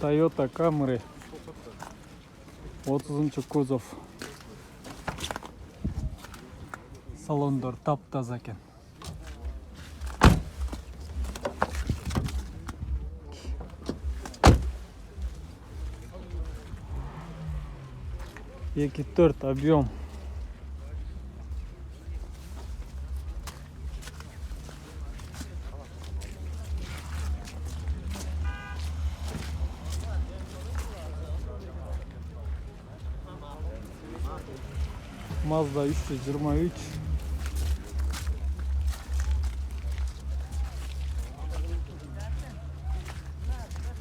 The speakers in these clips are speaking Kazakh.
Toyota Camry 30-kuzov. Salonlar taptaza ekan. Iki 4 объем. Mazda 323.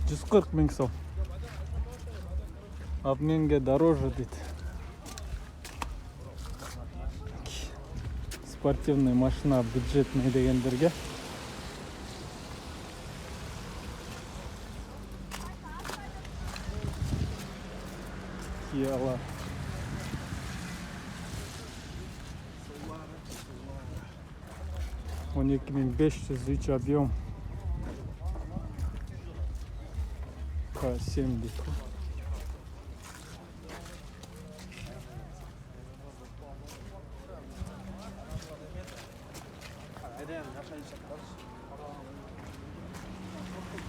$140,000 сом. Обменге дороже дейді. Спортивный машина бюджетный дегендерге. Кияла. Он 2503 объем. К7 дейді.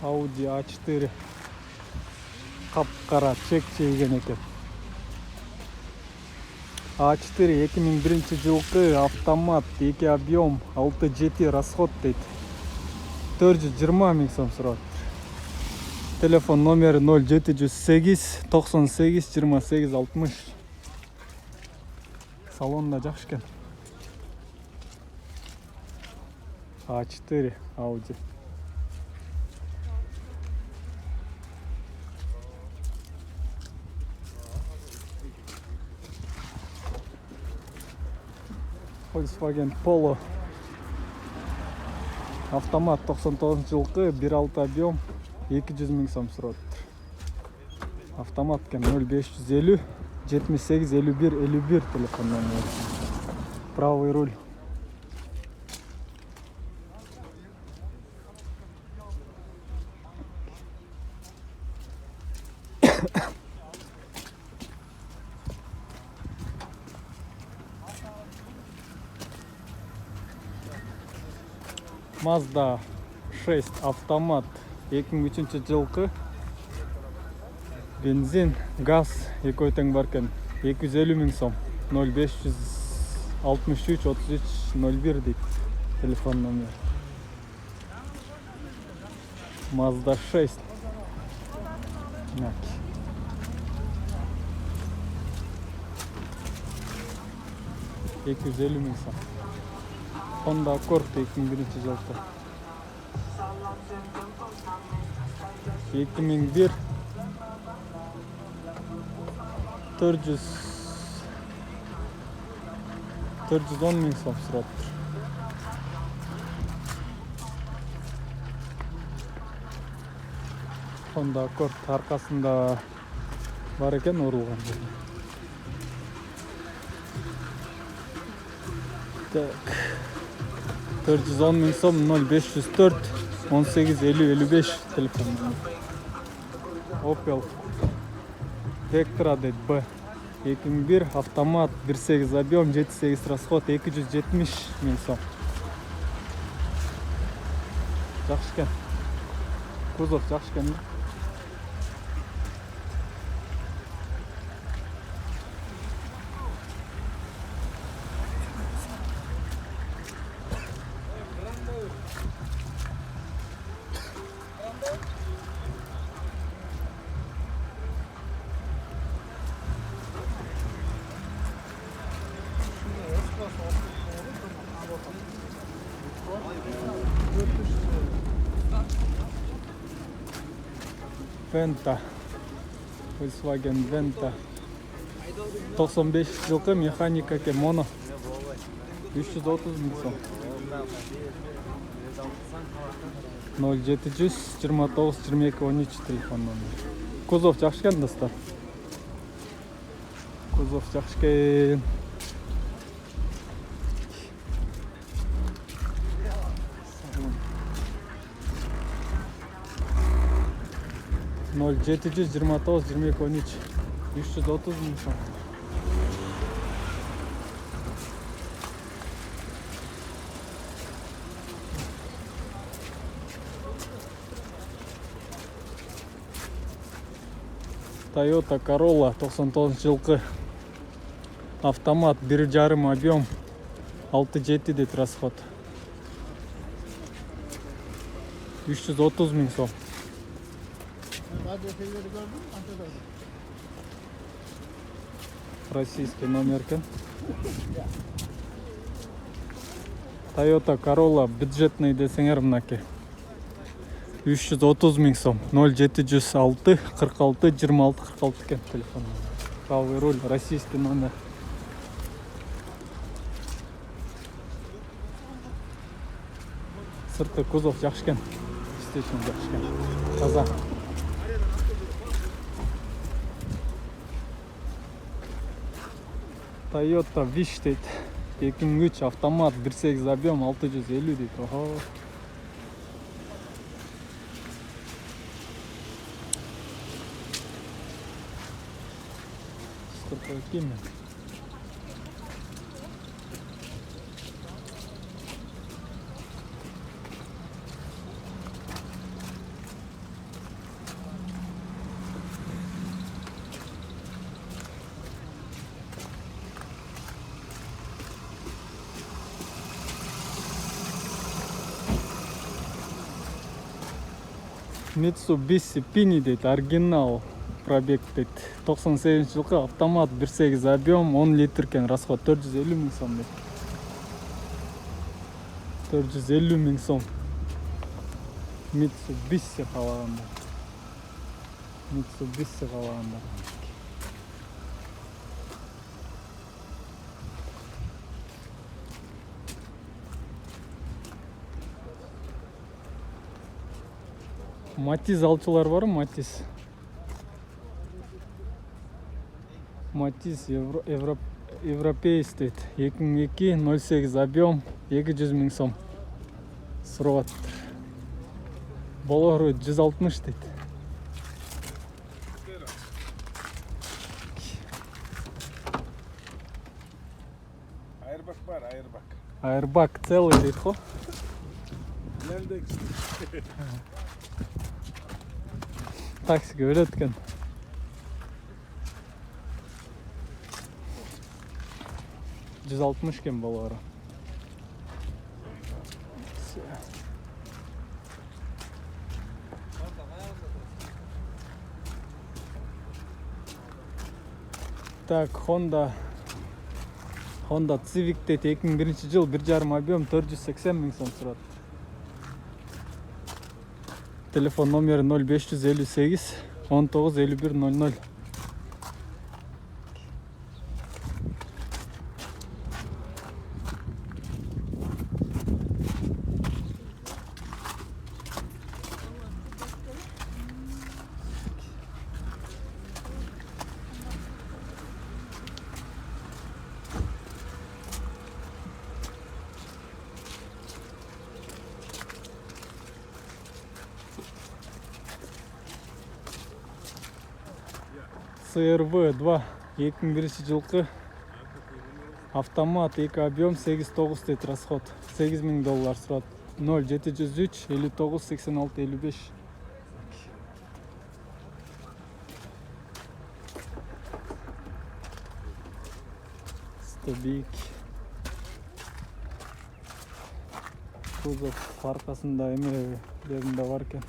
Audi A4 қап-қара чек чейген екен. A4 2001 жылғы автомат, 2 объем, 6-7 расход дейді. 420,000 сом сұрады. Телефон номері 0708 98 28 60. Салонда жақсы екен. A4 Audi. Volkswagen Polo автомат 99 жылғы 1.6 объем 200,000 сом сұрады. Автомат екен 0550 78 51 51 телефон номері. Правый руль. Mazda 6 автомат 2003 жылғы бензин, газ екі өтең бар екен 250,000 сом 0563 33 01 дейді телефон номер. Mazda 6 250,000 сом. Honda Accord 2001 жылғы. 2001 410,000 сом сұрады. Honda Accord арқасында бар екен орылған. Так. 410,000 сом 0504 18 50 55 телефон. Opel Vectra дейді Б. 2001 автомат 1.8 объем 7.8 расход 270,000 сом. Жақсы екен. Кузов жақсы екен. Venta, Volkswagen Venta 95 жылғы механика екен моно 330,000 сом. 0700 29 22 13 телефон номері. Кузов жақсы екен достар. Кузов жақсы екен. 0729 22 13 330 мың сом. Toyota Corolla 99 жылғы автомат 1,5 объем 6,7 дейді расход. 330 мың сом. Российский номер екен. Toyota Corolla бюджетный десеңер мынаке. 330 мың сом. 0706 46 26 46 екен телефон. Правый руль, российский номер. Сырты кузов жақсы екен. Істесін жақсы екен. Таза. Toyota Wish дейді. 2003 автомат 1.8 объем 650 дейді. Охо. Сколько кеме? Mitsubishi Pini дейді, оригинал пробег дейді. 98 жылғы автомат 1.8 объем 10 литр кен, расход 450 мың сом дейді. 450 мың сом. Mitsubishi қалағандар. Mitsubishi қалағандар. Matiz alçılar var mı? Matiz. Matiz Европейс дейді. 2002 08 объем 200 мың сом. Сұрап жатыр. Болору 160 дейді. Airbag бар, airbag. Airbag целый дейді қо. Таксиге өледі екен. Кен болары. Так, Honda Civic дейді. 2001 жыл 1,5 объем 480 мың сом тұрады. Телефон номері 0558 19 51 00. CRV 2 2001 жылғы автомат 2 объем 8,9 дейді расход. $8,000 сұрады. 0703 59 86 55. Стабик. Кузов арқасында емелерінде бар екен.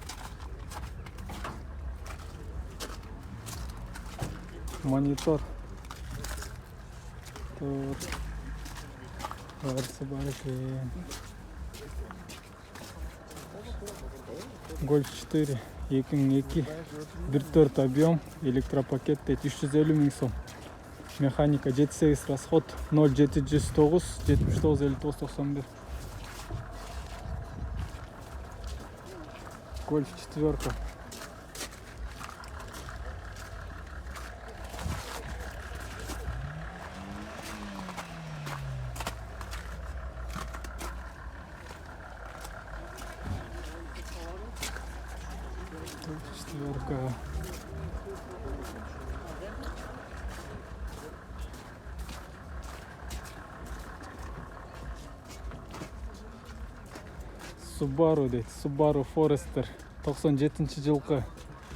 Монитор. Varsa бар екен. Golf 4 2002 1.4 объем электропакет 350 мың сом. Механика 7.8 расход 0709 79 59 91. Golf 4. Четверка. Subaru дейді. Subaru Forester 97 жылғы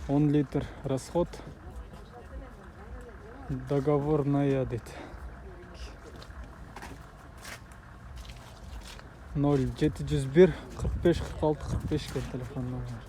10 литр расход. Договорная дейді. 0701 45 46 45 телефон номер.